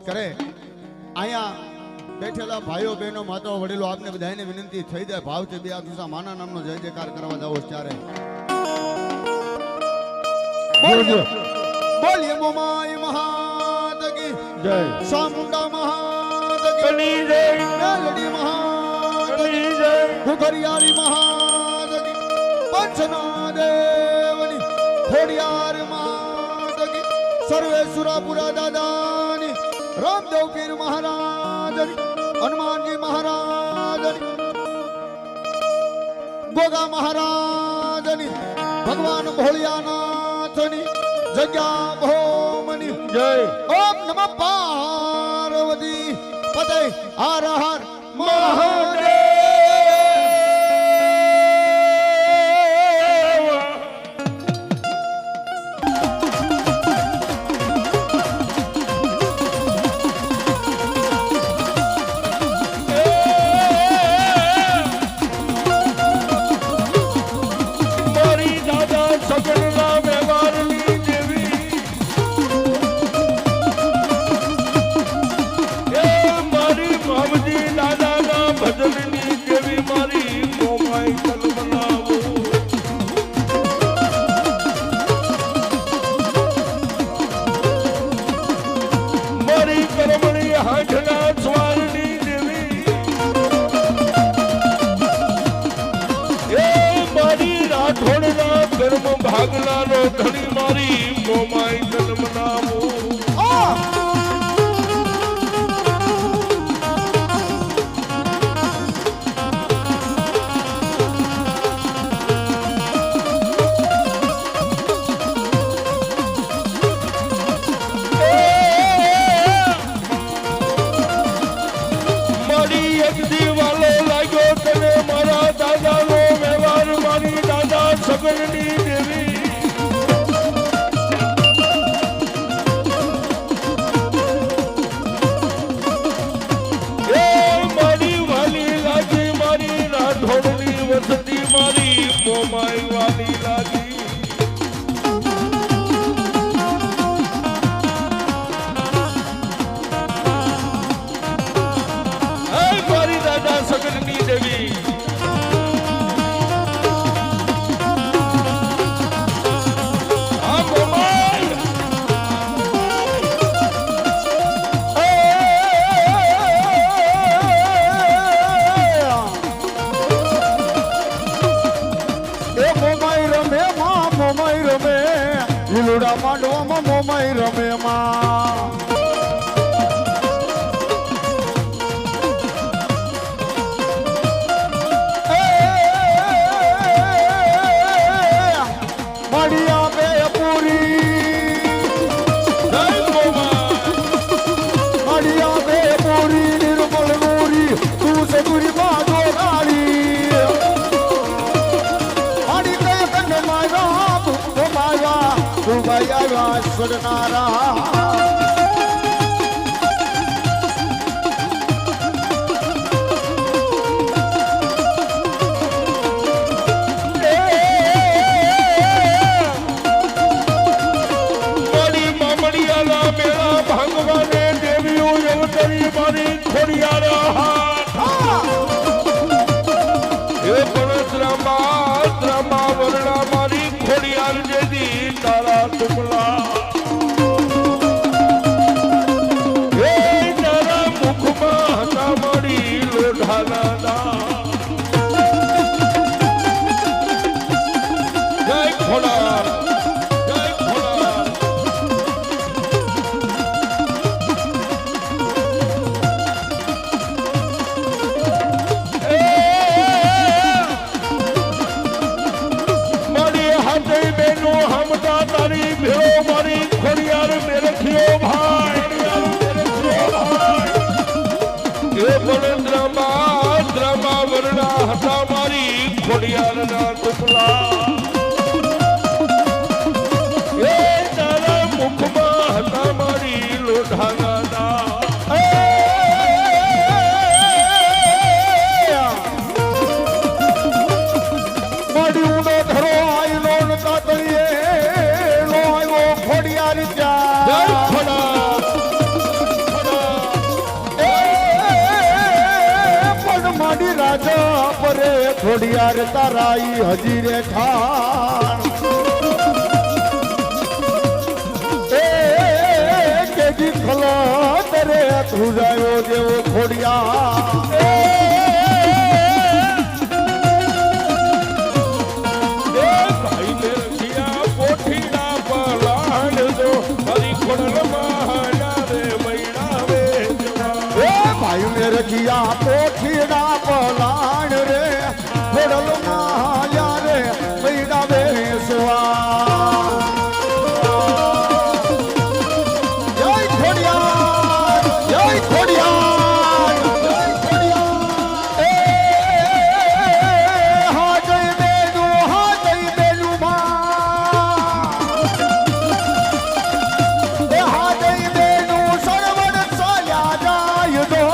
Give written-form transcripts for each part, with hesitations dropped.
કરે અહીંયા બેઠેલા ભાઈઓ બહેનો માતાઓ વડીલો આપને બધાને વિનંતી થઈ જાય ભાવથી બે આતુષા માના નામનો જય જયકાર કરવા જાવ ત્યારે બોલીએ મોમાઈ મહાદ કી જય સામુંડા મહાદ કની જય મેલડી મહાદ કી જય ઘુઘરિયાળી મહાદ કી પંચના દેવની ખોડિયાર મહાદ કી સર્વેશ્વરાપુરા દાદાની रामदेव पीर महाराज हनुमान जी महाराज गोगा महाराज भगवान भोलियानाथ जग्या भोमनी जय ओम नमः पार्वती पते हर हर महादेव ભાગલા નો ધણી મારી મોમાઈ જન્મ નામો મારી એક દીવાલો લાગ્યો તને મારા દાદા નો વ્યવહાર મારી દાદા સગનની વસતી મારી મોમાઈ વાલી લાગી મારી દાદા સગનની દેવી લીલુડા માંડવામાં મોમાઈ રમે માં મળ્યા બે પૂરી મળ્યા બે પૂરી નિર્મળ પૂરી તું સગુરી માં જોડાડી મારી કઈ કને મારા ભૂભાઈ છોડનારા મારી મામડિયાલા મેળા ભાંગવાને દેવીઓ અવતરી મારી ખોડિયારા એ પણ દ્રમા વરણા મારી ખોડિયાર જેદી તારા ટુકડા એ તારા મુખમાં હતા મારી લોઢાના જય ખોડા જય ખોડા તારી ભેળો મારી ખોડિયાર મેરખ્યો ભાઈ એ પણ દ્રમા વરણા હતા મારી ખોડિયારના ટુકડા એ તારા મુખમાં હતા મારી લોઢાના મારી ઊંડો ધરો આયલો નતા તઈએ ખોડિયાર જા જય ખોડા ખોડિયાર તારા ઈ હજી રે ઠાણ એ કેજી ખલાત રે ધ્રુજાયો દેવો ખોડિયાર ભાઈ ને રખિયા પોઠીના પલાણ દો મારી ખોડલ મહાયા રે મૈડા વેચવા એ ભાઈ ને રખિયા પોઠીના પલાણ રે ખોડલ મહાયા રે મૈડા વેચવા જય ખોડિયાર જય ખોડિયાર જય ખોડિયાર એ હા જય બેનું માં એ હા જય બેનું સરવણ ચાલ્યા જાય દો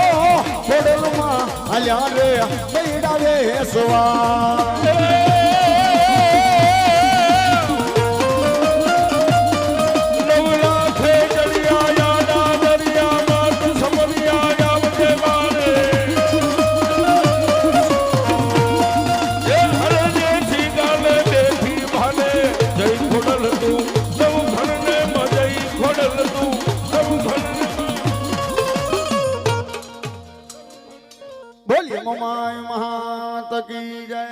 ખોડલમાં હાલ્યા રે મૈડા વેસવા બોલીએ મમાય મહાત કી જય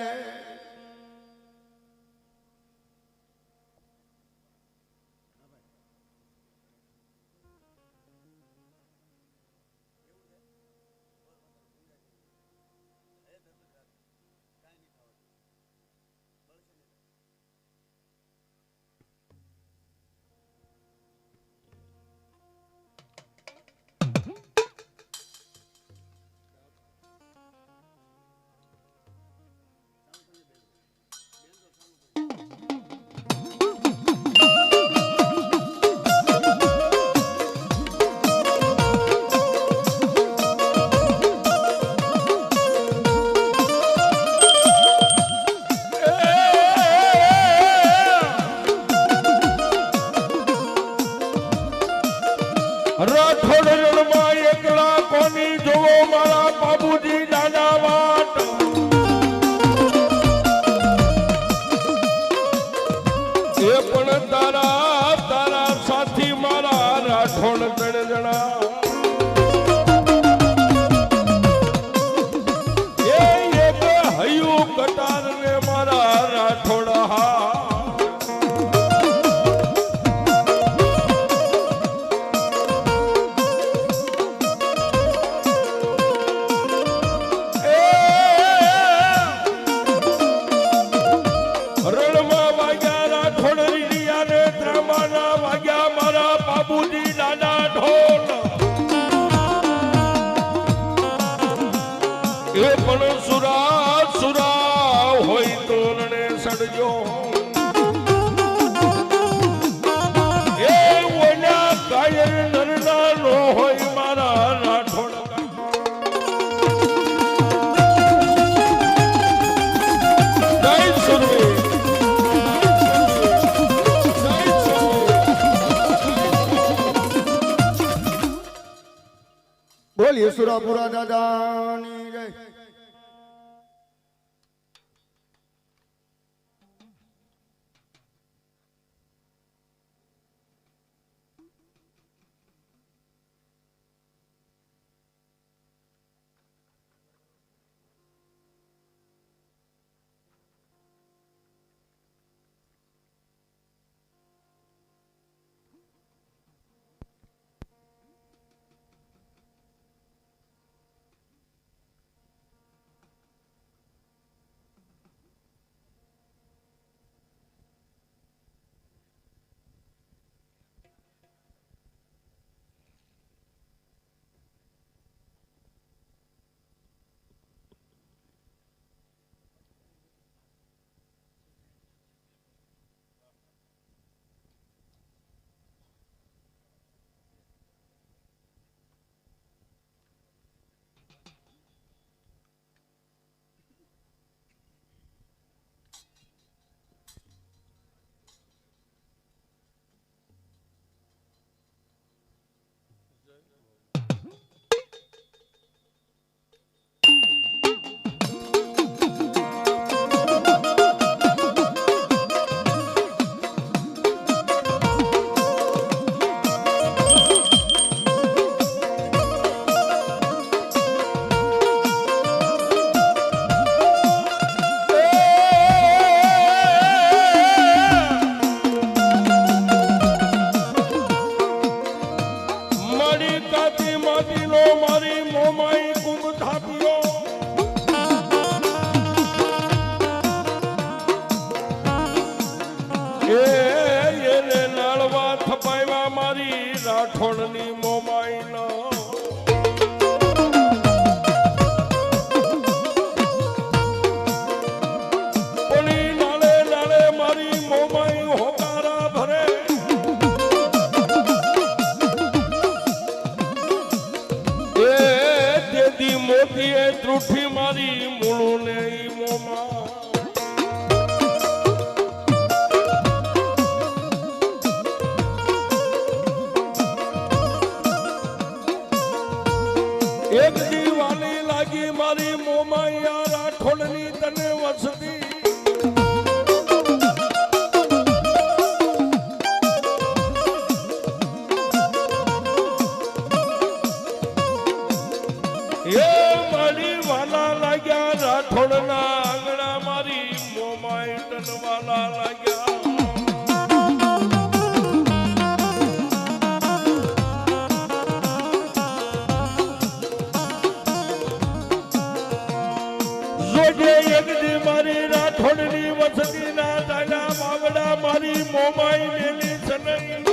રાઠોડ રણમાં એકલા કોની જોવો મારા બાબુજી દાદા વાટ એ પણ તારા તારા સાથી મારા રાઠોડ ત્રણ જણા એ એક હૈયું કટાર ને મારા રાઠોડ હા બાબુજી દાદા ઢોલ એ પણ સુરા સુરા હોય તો રણે સડજો એ ઓલા કાયર નરના નો હોય મારા રાઠોડ જય સુરવીર બોલીએ સુરાપુરા દાદાની જય માટીનો મારી મોમાઈ કુંભ થાપ્યો એને નાળવા થપાવ્યા મારી રાઠોડની મોમાઈનો પડી નાળે નાળે મારી મોમાઈ હોકારા ભરે દેદી મોતીએ ત્રુઠી મારી મૂળું ને ઈ મોમા એક દીવાની લાગી મારી મોમાયા રાઠોડની તને વસતી એ મારી વાલા લાગ્યા રાઠોડના આંગણા મારી મોમાઈ તન વાલા લાગ્યા એક દી મારી રાઠોડની વસતીના દાડા માવડા મારી મોમાઈ મેલી સનઈ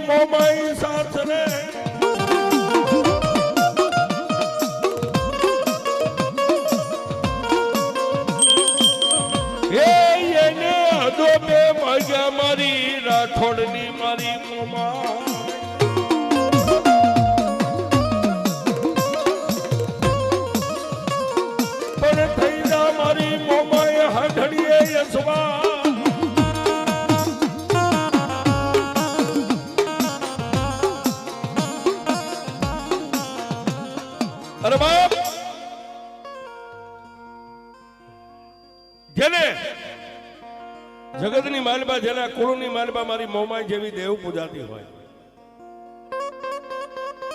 મોમાઈ સાસરે એને હદો બે ભાગ્યા મારી રાઠોડની મારી મોમા પણ થઈ જા મારી મોમાઈ હાઢડીએ યસવા અરે બાપ જેને જગતની માલબા જેના કુળની માલબા મારી મોમાઈ જેવી દેવ પૂજાતી હોય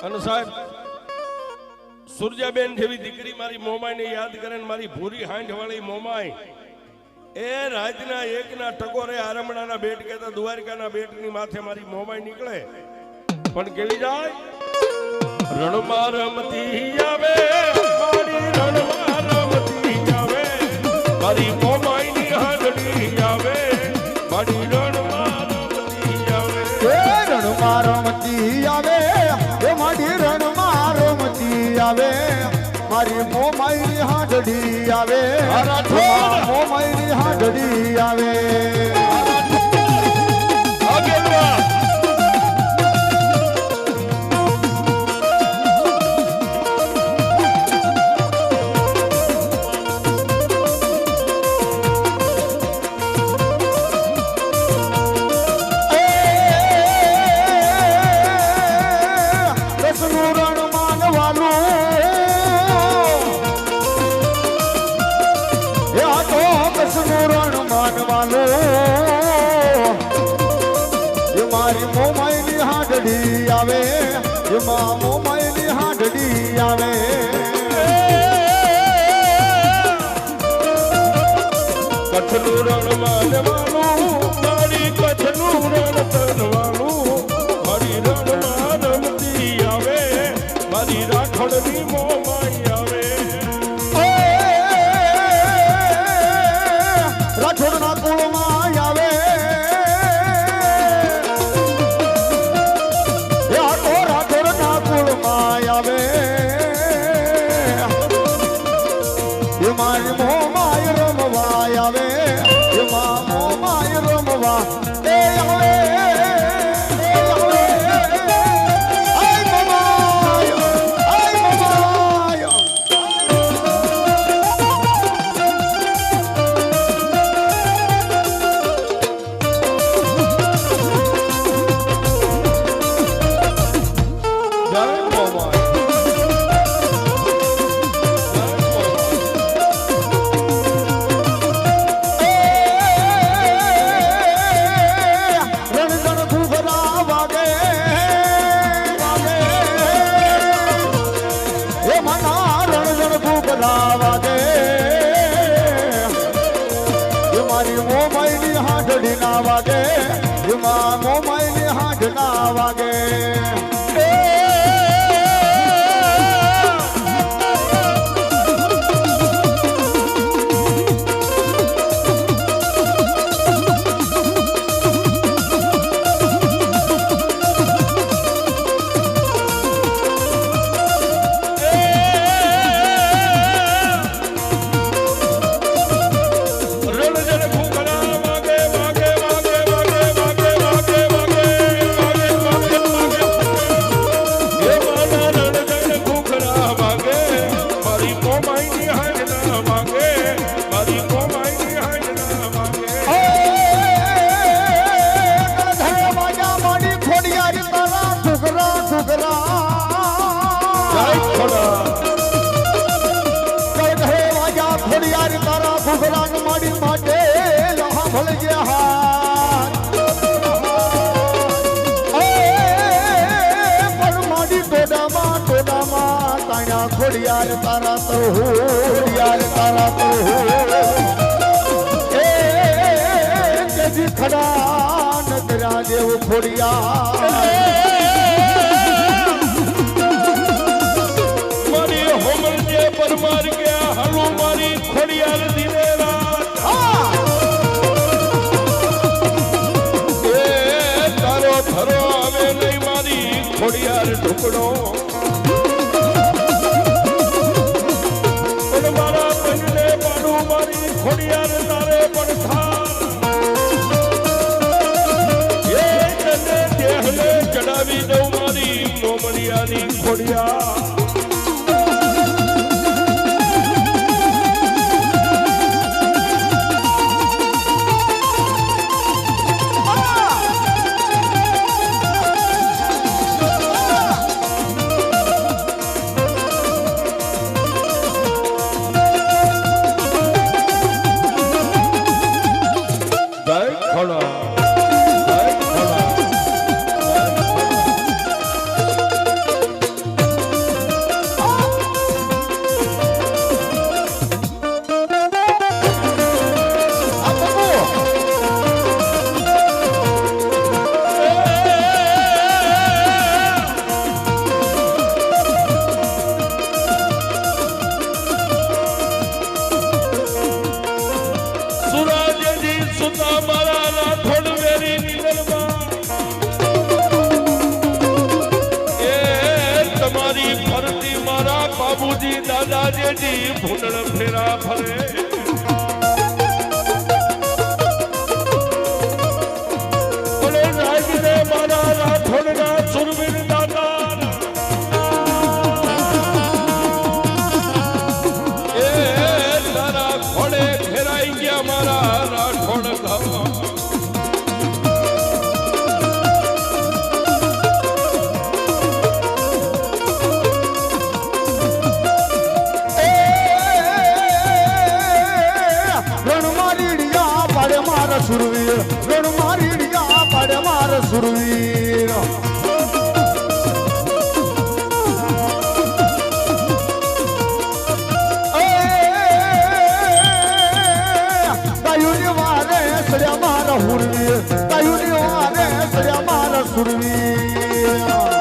અને સાહેબ સુરજાબેન જેવી દીકરી મારી મોમાઈને યાદ કરે ને મારી ભૂરી હાંઠ વાળી મોમાઈ એ રાતના એકના ટકોરે આરમણાના બેટ કહેતા દ્વારકાના બેટની માથે મારી મોમાઈ નીકળે પણ કેવી જાય રણમાં રમતી આવે મારી રણમાં રમતી આવે મારી મોમાઈની હાડડી આવે મારી રણમાં રમતી આવે રણમાં રમતી આવે એ મારી રણમાં રમતી આવે મારી મોમાઈની હાડડી આવે મોમાઈની હાડડી આવે મારી મોમાઈની હાડડી આવે એમાં મોમાઈની હાડડી આવે કચ્છનું રણ માનવાનું મારી કચ્છનું રણ તનવાનું મારી રણમાં રમતી આવે મારી રાઠોડની મોમાઈ આવે રાઠોડના કુળમાં આવે રાઠોડના કુળમાં આવે એ મારી મોમાઈ રમવા આવે એમાં મોમાઈ રમવા આવે મારી મોમાઈની હાંડડી ના વાગે એમાં મોમાઈની હાંડ ના વાગે ખોડિયાર તારા તો હોડિયાર તારા તો એ કેજી ખડા નગરા દેવ ખોડિયાર મારી હોમર જે પરમાર ગયા હાલો મારી ખોડિયાર દિને રાત એ તારો ધરો આવે નહીં મારી ખોડિયાર ઢુકડો ખોડિયાર તારે પણ થાર એ તને દેહને ચડાવી દઉં મારી મોમડિયાની ખોડિયાર બાબુજી દાદાજી ભૂંડળ ફેરા ફરે બોલે રાજને મારા રાઠોડના સુરવીર દાદા એ તારા ઘોડે ફેરાઈ ગયા મારા રાઠોડ ગાવા સુરવીર રણ મારીડિયા પાડે માર સુરવીર તાયુની વારે સડ્યા મારા હુરવીર તાયુની વારે સડ્યા મારા સુરવીર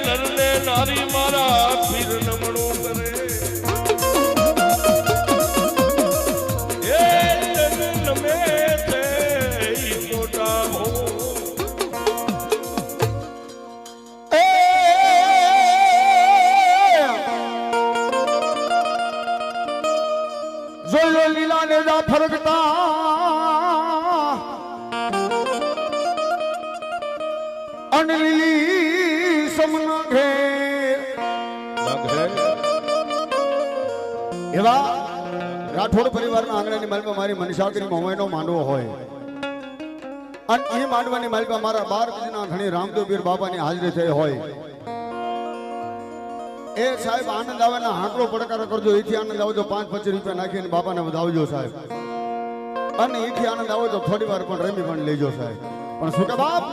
નરને નારી મારા પીર નમણું કરે એ નમે તે મોટા હો જોયો લીલા ને જા ફરકતા અનલી સમના ઘેર એવા રાઠોડ પરિવારના આંગણાની માલમાં મારી મનસાગરી મોમાઈનો માંડવો હોય અને એ માંડવાની માલિકા મારા 12 કીધના ધણી રામદેવ પીર બાબાની હાજરી થઈ હોય એ સાહેબ આનંદ આવે ને હાંકડો પડકારો કરજો. એથી આનંદ આવે તો 5-25 રૂપિયા નાખીને બાપાને વધાવજો સાહેબ. અને એથી આનંદ આવે તો થોડી વાર પણ રમી પણ લેજો સાહેબ. પણ શું કે બાપ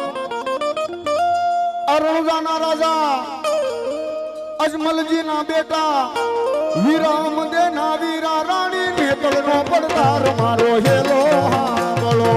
અરણુજાના રાજા અજમલજી ના બેટા વીરામ દેના વીરા રાણી નેતળ નો પડકાર મારો હેલો હાંભળો.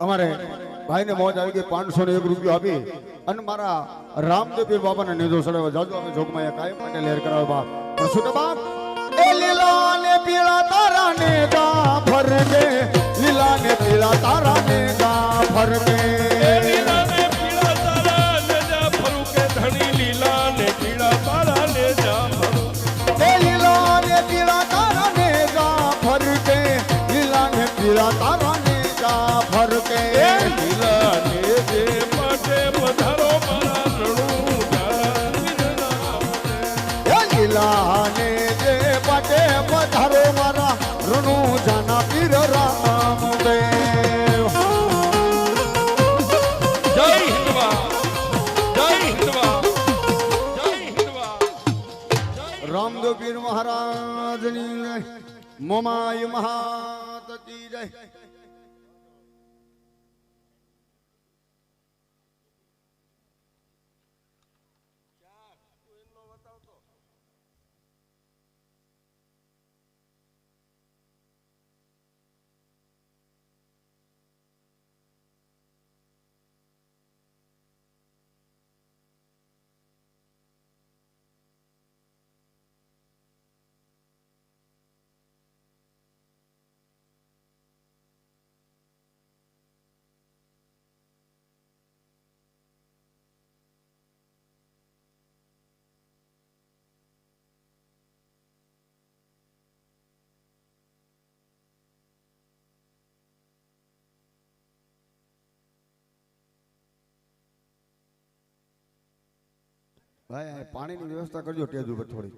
અમારે ભાઈને મોજ આવી ગઈ 501 રૂપિયો આપી અને મારા રામદેવ પીર બાબાને નીધો ચડાવ્યો. જાજો અમે જોગમાં કાયમ માટે લહેર કરાવ્યો બાપ. પણ શું કે બાપ એ લીલા ને પીળા તારા ને ગા ફરકે લીલા ને પીળા તારા ને ગા ફરકે લીલા ને પીળા તારા ને જા ફરુકે ધણી લીલા ને પીળા તારા ને જા ફરુકે એ લીલા ને પીળા તારા ને ગા ફરકે લીલા ને પીળા તારા ને ગા ફરકે લીલા ને જે માટે પધારો મારા રણુ જાના લીલા ને જે પાટે પધારો મારા રણુ જાના પીર રામદેવ. જય હિન્દવા જય હિન્દવા જય હિન્દવા. રામદેવ પીર મહારાજની જય. મોમાય મહાત કી જય. ભાઈ પાણીની વ્યવસ્થા કરજો ટેજ ઉપર થોડી.